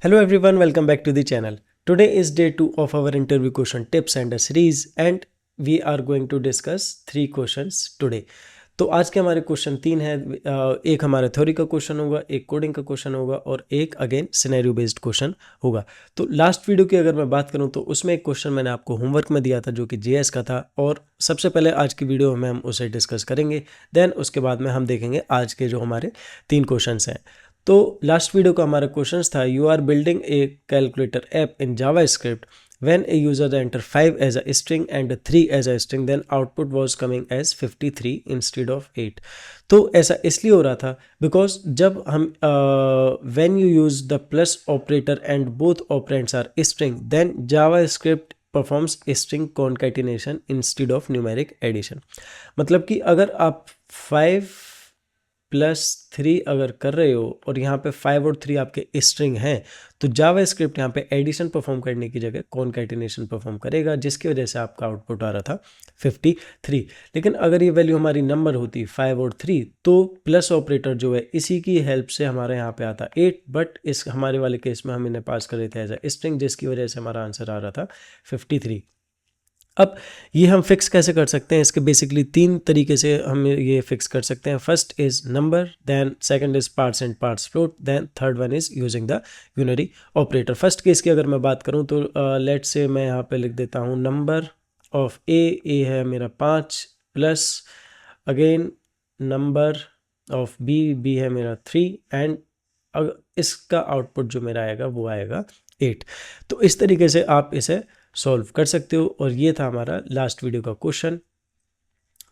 Hello everyone, welcome back to the channel. Today is day 2 of our interview question tips and a series and we are going to discuss 3 questions today. तो आज के हमारे question 3 है। एक हमारा theory का question होगा, एक कोडिंग का क्वेश्चन होगा और एक अगेन सिनेरियो बेस्ड क्वेश्चन होगा। तो लास्ट वीडियो की अगर मैं बात करूं तो उसमें एक क्वेश्चन मैंने आपको होमवर्क में दिया था जो कि जेएस का था और सबसे पहले आज की वीडियो में हम उसे डिस्कस करेंगे। देन उसके बाद में हम देखेंगे आज के जो हमारे 3 क्वेश्चंस हैं। तो लास्ट वीडियो का हमारा क्वेश्चन था, you are building a calculator app in JavaScript when a user enter 5 as a string and 3 as a string, then output was coming as 53 instead of 8। तो ऐसा इसलिए हो रहा था बिकॉज जब हम when you use the plus operator and both operands are string, then JavaScript performs string concatenation instead of numeric addition। मतलब कि अगर आप 5+3 अगर कर रहे हो और यहाँ पे 5 और 3 आपके स्ट्रिंग हैं तो जावा स्क्रिप्ट यहाँ पे एडिशन परफॉर्म करने की जगह कॉन्कैटिनेशन परफॉर्म करेगा, जिसकी वजह से आपका आउटपुट आ रहा था 53। लेकिन अगर ये वैल्यू हमारी नंबर होती 5 और 3 तो प्लस ऑपरेटर जो है इसी की हेल्प से हमारे यहाँ पे आता 8, बट इस हमारे वाले केस में हम इन्हें पास कर रहे थे एज ए स्ट्रिंग, जिसकी वजह से हमारा आंसर आ रहा था 53। अब ये हम फिक्स कैसे कर सकते हैं, इसके बेसिकली 3 तरीके से हम ये फिक्स कर सकते हैं। First is number, then second is parts and parts float, then third one is using the unary operator. First case की अगर मैं बात करूं तो लेट से मैं यहाँ पे लिख देता हूँ नंबर ऑफ ए है मेरा 5 plus again number of b है मेरा 3 एंड इसका आउटपुट जो मेरा आएगा वो आएगा 8। तो इस तरीके से आप इसे सॉल्व कर सकते हो और ये था हमारा लास्ट वीडियो का question.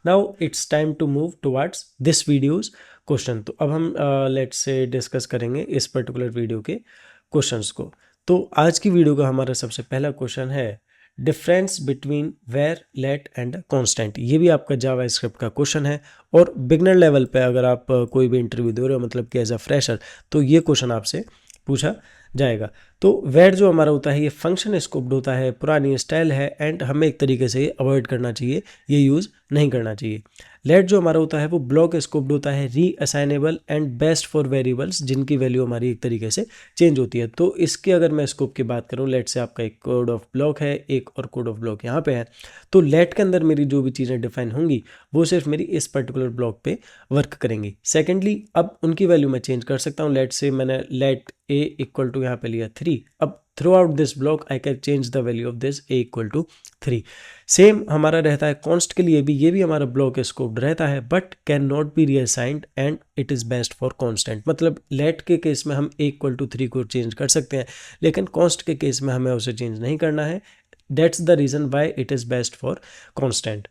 Now it's time to move towards this video's question. तो अब हम लेट्स से डिस्कस करेंगे इस पर्टिकुलर वीडियो के क्वेश्चंस को। तो आज की वीडियो का हमारा सबसे पहला क्वेश्चन है difference between var, let and constant. ये भी आपका जावा स्क्रिप्ट का क्वेश्चन है और बिगनर लेवल पे अगर आप कोई भी इंटरव्यू दे रहे हो, मतलब कि एज अ फ्रेशर, तो ये क्वेश्चन आपसे पूछा जाएगा। तो वेयर जो हमारा होता है ये फंक्शन स्कोप्ड होता है, पुरानी स्टाइल है एंड हमें एक तरीके से ये अवॉइड करना चाहिए, ये यूज़ नहीं करना चाहिए। लेट जो हमारा होता है वो ब्लॉक स्कोप्ड होता है, रीअसाइनेबल एंड बेस्ट फॉर वेरिएबल्स जिनकी वैल्यू हमारी एक तरीके से चेंज होती है। तो इसके अगर मैं स्कोप की बात करूँ, लेट से आपका एक कोड ऑफ ब्लॉक है, एक और कोड ऑफ ब्लॉक यहाँ पे है, तो लेट के अंदर मेरी जो भी चीज़ें डिफाइन होंगी वो सिर्फ मेरी इस पर्टिकुलर ब्लॉक पे वर्क करेंगी। सेकेंडली अब उनकी वैल्यू मैं चेंज कर सकता हूँ। लेट से मैंने लेट ए इक्वल टू यहाँ पे लिया 3, अब throughout this block I can change the value of this a equal to 3। Same हमारा रहता है कॉन्स्ट के लिए भी, ये भी हमारा ब्लॉक स्कोप्ड रहता है but can not be reassigned and it is best for constant. मतलब लेट के केस में हम ए इक्वल टू 3 को चेंज कर सकते हैं लेकिन कॉन्स्ट के केस में हमें उसे चेंज नहीं करना है। That's the reason why it is best for constant.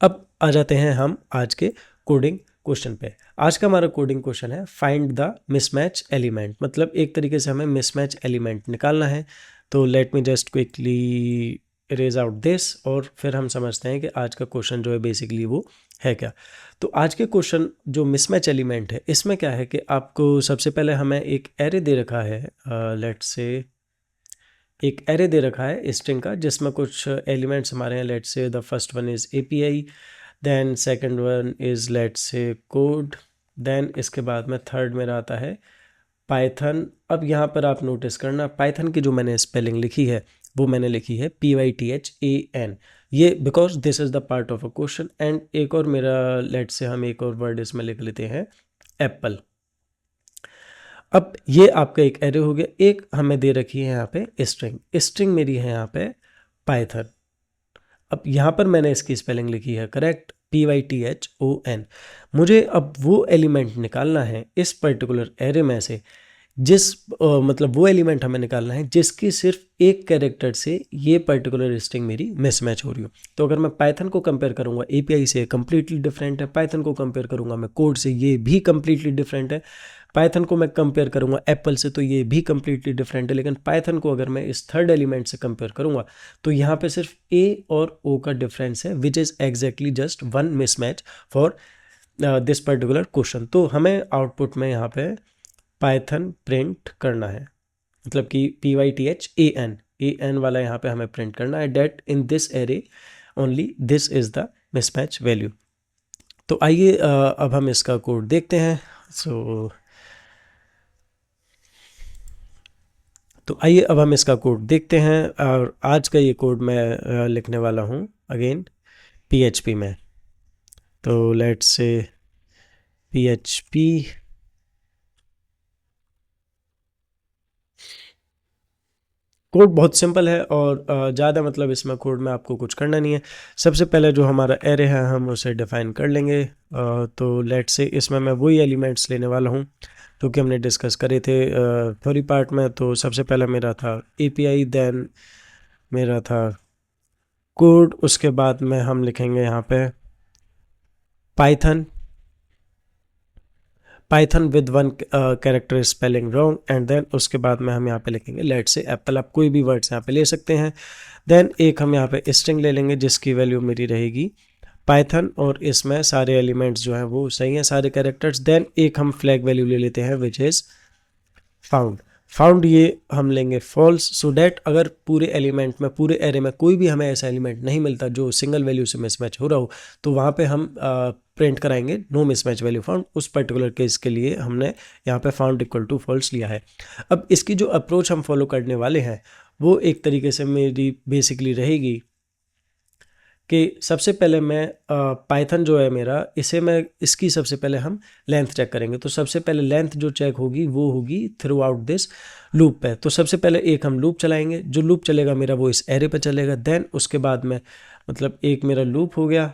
अब आ जाते हैं हम आज के कोडिंग क्वेश्चन पे। आज का हमारा कोडिंग क्वेश्चन है फाइंड द मिसमैच एलिमेंट। मतलब एक तरीके से हमें मिसमैच एलिमेंट निकालना है। तो let me just quickly erase out this और फिर हम समझते हैं कि आज का क्वेश्चन जो है बेसिकली वो है क्या। तो आज के क्वेश्चन जो मिसमैच एलिमेंट है इसमें क्या है कि आपको सबसे पहले हमें एक एरे दे रखा है, लेट से एक एरे दे रखा है स्ट्रिंग का जिसमें कुछ एलिमेंट्स हमारे हैं। Let say the first one is API, then second one is let say code, then इसके बाद में थर्ड मेरा आता है पाइथन। अब यहाँ पर आप नोटिस करना पाइथन की जो मैंने स्पेलिंग लिखी है वो मैंने लिखी है PYTHAN, ये because this is the part of a question. And एक और मेरा लेट से हम एक और वर्ड इसमें लिख लेते हैं एप्पल। अब ये आपका एक एरे हो गया। एक हमें दे रखी है यहाँ पे स्ट्रिंग मेरी है यहाँ पे पाइथन। अब यहाँ पर मैंने इसकी स्पेलिंग लिखी है करेक्ट PYTHON। मुझे अब वो एलिमेंट निकालना है इस पर्टिकुलर एरे में से मतलब वो एलिमेंट हमें निकालना है जिसकी सिर्फ एक कैरेक्टर से ये पर्टिकुलर स्ट्रिंग मेरी मिसमैच हो रही हो। तो अगर मैं पाइथन को कंपेयर करूँगा एपीआई से कम्प्लीटली डिफरेंट है, पाइथन को कंपेयर करूँगा मैं कोड से ये भी कम्प्लीटली डिफरेंट है, पाइथन को मैं कंपेयर करूँगा एप्पल से तो ये भी कम्प्लीटली डिफरेंट है। लेकिन पाइथन को अगर मैं इस थर्ड एलिमेंट से कंपेयर करूँगा तो यहाँ पे सिर्फ ए और ओ का डिफरेंस है which is exactly just one mismatch for this particular question. तो हमें आउटपुट में यहाँ पे पाइथन प्रिंट करना है, मतलब कि PYTHAN वाला यहाँ पे हमें प्रिंट करना है that in this array only this is the mismatch value. तो आइए अब हम इसका कोड देखते हैं। सो तो आइए अब हम इसका कोड देखते हैं, और आज का ये कोड मैं लिखने वाला हूँ अगेन PHP में। तो लेट्स से PHP कोड बहुत सिंपल है और ज़्यादा मतलब इसमें कोड में आपको कुछ करना नहीं है। सबसे पहले जो हमारा एरे है हम उसे डिफ़ाइन कर लेंगे। तो लेट्स से इसमें मैं वही एलिमेंट्स लेने वाला हूँ जो कि हमने डिस्कस करे थे थ्योरी पार्ट में। तो सबसे पहला मेरा था API, देन मेरा था कोड, उसके बाद में हम लिखेंगे यहाँ पे Python with one character spelling wrong, and then उसके बाद में हम यहाँ पे लिखेंगे लेट्स से एप्पल। आप कोई भी वर्ड्स यहाँ पे ले सकते हैं। देन एक हम यहाँ पे स्ट्रिंग ले लेंगे जिसकी वैल्यू मेरी रहेगी पाइथन, और इसमें सारे एलिमेंट्स जो हैं वो सही हैं, सारे कैरेक्टर्स। देन एक हम फ्लैग वैल्यू ले लेते हैं विच इज़ फाउंड ये हम लेंगे फॉल्स, सो डैट अगर पूरे एलिमेंट में, पूरे एरे में कोई भी हमें ऐसा एलिमेंट नहीं मिलता जो सिंगल वैल्यू से मिसमैच हो रहा हो, तो वहाँ पे हम प्रिंट कराएंगे नो मिसमैच वैल्यू फाउंड। उस पर्टिकुलर केस के लिए हमने यहाँ पे फाउंड इक्वल टू फॉल्स लिया है। अब इसकी जो अप्रोच हम फॉलो करने वाले हैं वो एक तरीके से मेरी बेसिकली रहेगी कि सबसे पहले मैं पाइथन जो है मेरा, इसे मैं इसकी सबसे पहले हम लेंथ चेक करेंगे। तो सबसे पहले लेंथ जो चेक होगी वो होगी थ्रू आउट दिस लूप पे। तो सबसे पहले एक हम लूप चलाएंगे, जो लूप चलेगा मेरा वो इस एरे पे चलेगा। देन उसके बाद में मतलब एक मेरा लूप हो गया।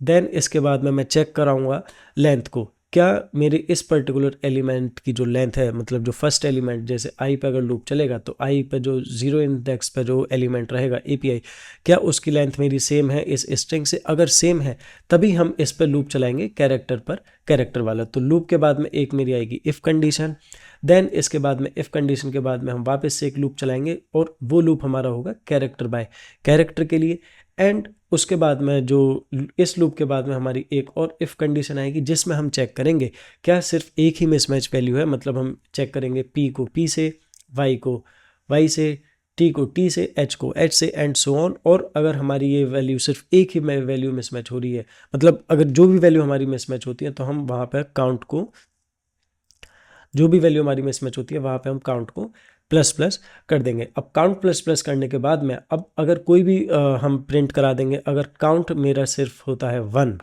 देन इसके बाद में मैं चेक कराऊंगा लेंथ को, क्या मेरे इस पर्टिकुलर एलिमेंट की जो लेंथ है, मतलब जो फर्स्ट एलिमेंट, जैसे आई पे अगर लूप चलेगा तो आई पे जो 0 इंडेक्स पे जो एलिमेंट रहेगा API, क्या उसकी लेंथ मेरी सेम है इस स्ट्रिंग से। अगर सेम है तभी हम इस पे लूप चलाएंगे कैरेक्टर पर, कैरेक्टर वाला। तो लूप के बाद में एक मेरी आएगी इफ़ कंडीशन। देन इसके बाद में इफ़ कंडीशन के बाद में हम वापस से एक लूप चलाएंगे और वो लूप हमारा होगा कैरेक्टर बाय कैरेक्टर के लिए। एंड उसके बाद में जो इस लूप के बाद में हमारी एक और इफ़ कंडीशन आएगी जिसमें हम चेक करेंगे क्या सिर्फ एक ही मिसमैच वैल्यू है। मतलब हम चेक करेंगे P को P से, Y को Y से, T को T से, H को H से, एंड सो ऑन। और अगर हमारी ये वैल्यू सिर्फ एक ही वैल्यू मिसमैच हो रही है, मतलब अगर जो भी वैल्यू हमारी मिसमैच होती है तो हम वहाँ पर काउंट को, जो भी वैल्यू हमारी मिसमैच होती है वहाँ पे हम काउंट को प्लस प्लस कर देंगे। अब काउंट प्लस प्लस करने के बाद में अब अगर कोई भी हम प्रिंट करा देंगे, अगर काउंट मेरा सिर्फ होता है 1,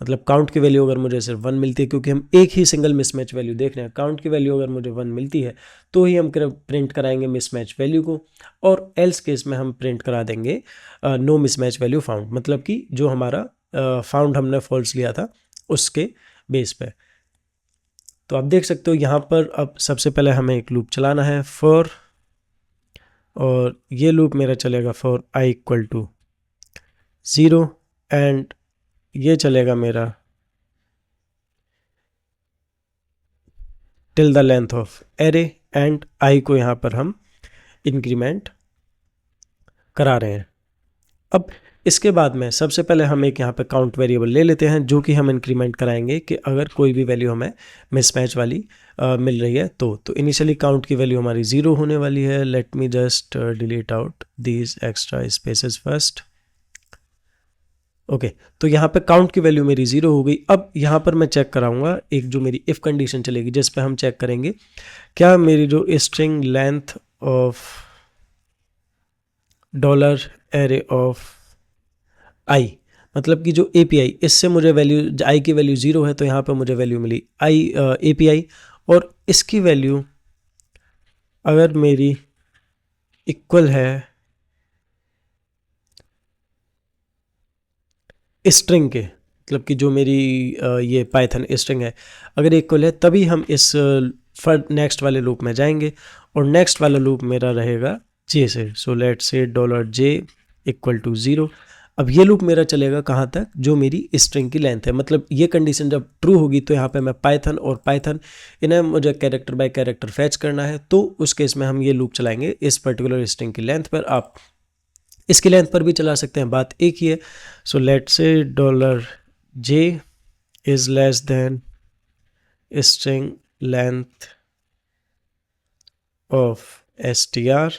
मतलब काउंट की वैल्यू अगर मुझे सिर्फ 1 मिलती है, क्योंकि हम एक ही सिंगल मिसमैच वैल्यू देख रहे हैं, काउंट की वैल्यू अगर मुझे 1 मिलती है तो ही हम प्रिंट कराएंगे मिसमैच वैल्यू को। और एल्स केस में हम प्रिंट करा देंगे नो मिसमैच वैल्यू फाउंड, मतलब कि जो हमारा फाउंड हमने फॉल्स लिया था उसके बेस पे। तो आप देख सकते हो यहाँ पर अब सबसे पहले हमें एक लूप चलाना है फॉर, और ये लूप मेरा चलेगा for I equal to 0, and ये चलेगा मेरा till the length of array, and I को यहाँ पर हम इंक्रीमेंट करा रहे हैं। अब इसके बाद में सबसे पहले हम एक यहाँ पे काउंट वेरिएबल ले लेते हैं जो कि हम इंक्रीमेंट कराएंगे कि अगर कोई भी वैल्यू हमें मिसमैच वाली मिल रही है तो इनिशियली काउंट की वैल्यू हमारी 0 होने वाली है। Let me just delete out these extra spaces first. Okay, तो यहाँ पे काउंट की वैल्यू मेरी 0 हो गई। अब यहाँ पर मैं चेक कराऊंगा एक जो मेरी इफ़ कंडीशन चलेगी जिस पे हम चेक करेंगे क्या मेरी जो string length of dollar array of I, मतलब कि जो API, इससे मुझे वैल्यू आई की वैल्यू 0 है तो यहाँ पे मुझे वैल्यू मिली आई API, और इसकी वैल्यू अगर मेरी इक्वल है स्ट्रिंग के, मतलब कि जो मेरी ये पाइथन स्ट्रिंग है अगर इक्वल है तभी हम इस नेक्स्ट वाले लूप में जाएंगे, और नेक्स्ट वाला लूप मेरा रहेगा J से। सो लेट से $J इक्वल टू 0। अब ये लूप मेरा चलेगा कहाँ तक, जो मेरी स्ट्रिंग की लेंथ है। मतलब ये कंडीशन जब ट्रू होगी तो यहाँ पे मैं पाइथन और पाइथन इन्हें मुझे कैरेक्टर बाय कैरेक्टर फैच करना है, तो उस केस में हम ये लूप चलाएंगे इस पर्टिकुलर स्ट्रिंग की लेंथ पर। आप इसकी लेंथ पर भी चला सकते हैं, बात एक ही है। सो लेट से $J is less than string length of str,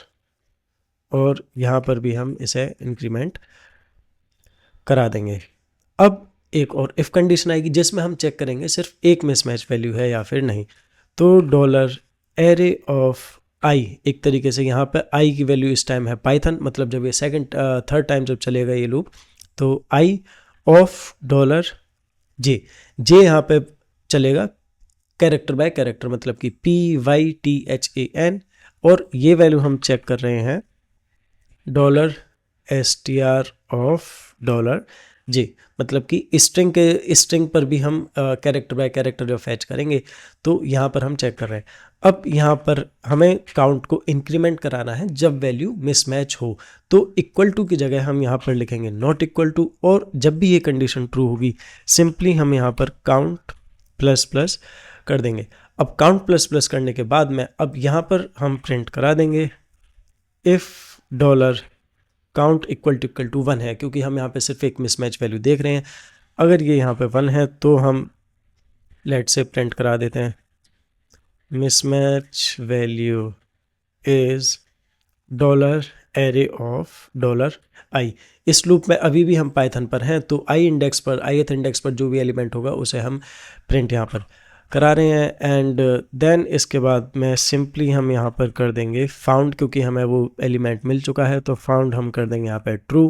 और यहाँ पर भी हम इसे इंक्रीमेंट करा देंगे। अब एक और इफ़ कंडीशन आएगी जिसमें हम चेक करेंगे सिर्फ एक मिसमैच वैल्यू है या फिर नहीं। तो $array ऑफ आई, एक तरीके से यहाँ पे आई की वैल्यू इस टाइम है पाइथन, मतलब जब ये सेकंड थर्ड टाइम जब चलेगा ये लूप, तो आई ऑफ डॉलर जे, जे यहाँ पे चलेगा कैरेक्टर बाय कैरेक्टर, मतलब कि PYTHAN, और ये वैल्यू हम चेक कर रहे हैं डॉलर STR ऑफ डॉलर जे, मतलब कि स्ट्रिंग पर भी हम कैरेक्टर बाय कैरेक्टर जो फैच करेंगे, तो यहाँ पर हम चेक कर रहे हैं। अब यहाँ पर हमें काउंट को इंक्रीमेंट कराना है जब वैल्यू मिसमैच हो, तो इक्वल टू की जगह हम यहाँ पर लिखेंगे नॉट इक्वल टू, और जब भी ये कंडीशन ट्रू होगी सिंपली हम यहाँ पर काउंट प्लस प्लस कर देंगे। अब काउंट प्लस प्लस करने के बाद में अब यहाँ पर हम प्रिंट करा देंगे if dollar count equal to 1 है, क्योंकि हम यहाँ पे सिर्फ एक मिसमैच वैल्यू देख रहे हैं। अगर ये यहाँ पे 1 है तो हम लेट से प्रिंट करा देते हैं mismatch value is dollar array of dollar I. इस लूप में अभी भी हम पाइथन पर हैं, तो आई इंडेक्स पर, ith इंडेक्स पर जो भी एलिमेंट होगा उसे हम प्रिंट यहाँ पर करा रहे हैं। एंड देन इसके बाद में सिंपली हम यहाँ पर कर देंगे फाउंड, क्योंकि हमें वो एलिमेंट मिल चुका है, तो फाउंड हम कर देंगे यहाँ पे true,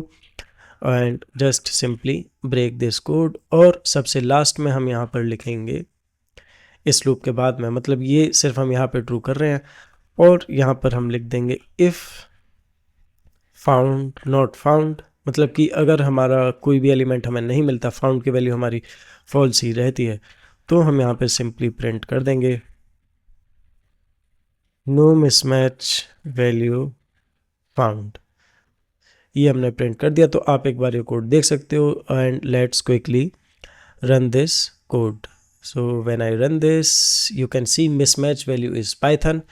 and just simply break this code. और सबसे लास्ट में हम यहाँ पर लिखेंगे इस लूप के बाद में, मतलब ये सिर्फ हम यहाँ पे ट्रू कर रहे हैं, और यहाँ पर हम लिख देंगे इफ़ फाउंड नॉट फाउंड, मतलब कि अगर हमारा कोई भी एलिमेंट हमें नहीं मिलता, फाउंड की वैल्यू हमारी फॉल्स ही रहती है, तो हम यहाँ पे सिंपली प्रिंट कर देंगे नो मिसमैच वैल्यू फाउंड। ये हमने प्रिंट कर दिया, तो आप एक बार ये कोड देख सकते हो। And let's quickly run this code. So when I run this you can see mismatch value is Python.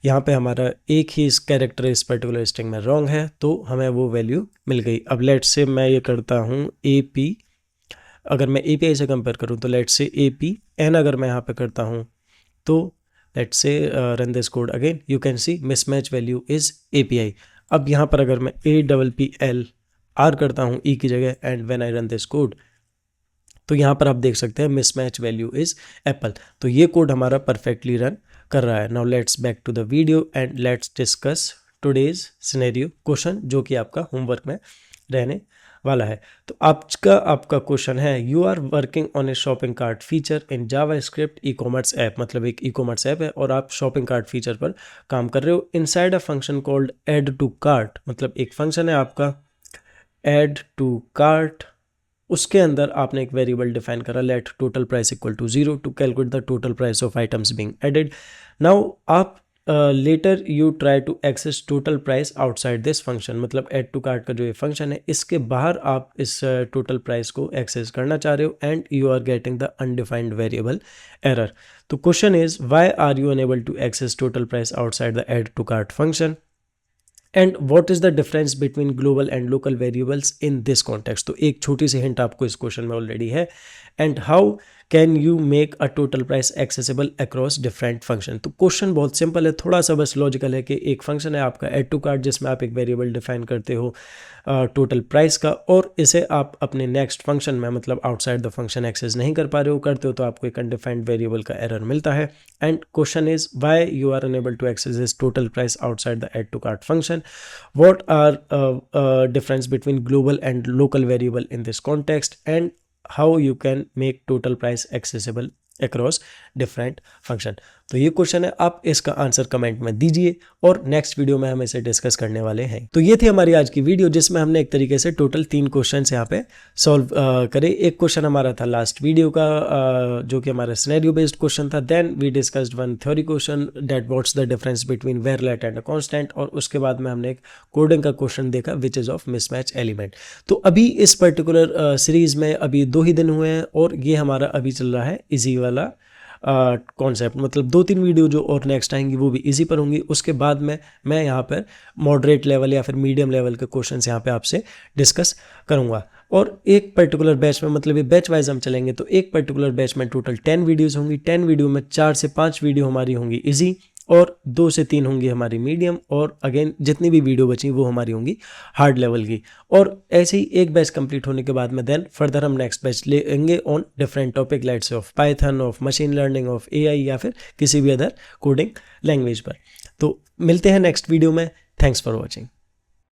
यहाँ पे हमारा एक ही इस कैरेक्टर इस पर्टिकुलर स्ट्रिंग में रॉन्ग है, तो हमें वो वैल्यू मिल गई। अब लेट्स से मैं ये करता हूँ AP, अगर मैं API से कंपेयर करूँ तो लेट्स से APN अगर मैं यहाँ पे करता हूँ, तो let's say run this code again, you can see mismatch value is API। अब यहाँ पर अगर मैं APPLR करता हूँ E की जगह, and when I run this code, तो यहाँ पर आप देख सकते हैं मिसमैच वैल्यू इज एप्पल। तो ये कोड हमारा परफेक्टली रन कर रहा है। Now let's back to the video and let's discuss today's scenario question, जो कि आपका होमवर्क में रहने वाला है। तो आज का आपका क्वेश्चन है, you are working on a shopping cart feature in JavaScript e-commerce app, मतलब एक ई-कॉमर्स ऐप है और आप शॉपिंग कार्ट फीचर पर काम कर रहे हो। Inside a function called add to cart, मतलब एक फंक्शन है आपका ऐड टू कार्ट, उसके अंदर आपने एक वेरिएबल डिफाइन करा let total price equal to 0 to calculate the total price of items being added. Now आप later you try to access total price outside this function, मतलब add to cart का जो ये फंक्शन है इसके बाहर आप इस टोटल प्राइस को एक्सेस करना चाह रहे हो, and you are getting the undefined variable error. तो question is why are you unable to access total price outside the add to cart function, and what is the difference between global and local variables in this context. तो एक छोटी सी hint आपको इस question में already है। And how can you make a total price accessible across different function. तो question बहुत simple है, थोड़ा सा बस लॉजिकल है कि एक फंक्शन है आपका ऐड टू कार्ट, जिसमें आप एक वेरिएबल डिफाइन करते हो टोटल प्राइस का, और इसे आप अपने नेक्स्ट फंक्शन में, मतलब आउटसाइड द फंक्शन एक्सेस नहीं कर पा रहे हो, करते हो तो आपको एक अनडिफाइंड वेरिएबल का एरर मिलता है। And question is why you are unable to access this total price outside the add to cart function, what are difference between global and local variable in this context, and how you can make total price accessible across different function। तो ये question है, आप इसका answer comment में दीजिए और next video में हम इसे डिस्कस करने वाले हैं। तो ये थी हमारी आज की वीडियो, जिसमें हमने एक तरीके से टोटल 3 क्वेश्चंस यहाँ पे सॉल्व करे। एक क्वेश्चन हमारा था लास्ट वीडियो का जो कि हमारा सिनेरियो बेस्ड क्वेश्चन था। Then we discussed one theory question that what's the difference between var let and a constant, और उसके बाद में हमने एक कोडिंग का क्वेश्चन देखा which is of mismatch element. तो अभी इस पर्टिकुलर सीरीज में अभी 2 ही दिन हुए हैं और ये हमारा अभी चल रहा है इजी वाला कॉन्सेप्ट, मतलब 2-3 वीडियो जो और नेक्स्ट आएंगी वो भी इजी पर होंगी। उसके बाद में मैं यहाँ पर मॉडरेट लेवल या फिर मीडियम लेवल के क्वेश्चंस यहाँ पे आपसे डिस्कस करूँगा। और एक पर्टिकुलर बैच में, मतलब ये बैच वाइज हम चलेंगे, तो एक पर्टिकुलर बैच में टोटल 10 वीडियोज़ होंगी। 10 वीडियो में 4 से 5 वीडियो हमारी होंगी इजी, और 2 से 3 होंगी हमारी मीडियम, और अगेन जितनी भी वीडियो बची वो हमारी होंगी हार्ड लेवल की। और ऐसे ही एक बैच कंप्लीट होने के बाद में देन फर्दर हम नेक्स्ट बैच लेंगे on different topic, let's of Python, of machine learning, of AI या फिर किसी भी अदर कोडिंग लैंग्वेज पर। तो मिलते हैं नेक्स्ट वीडियो में। Thanks for watching.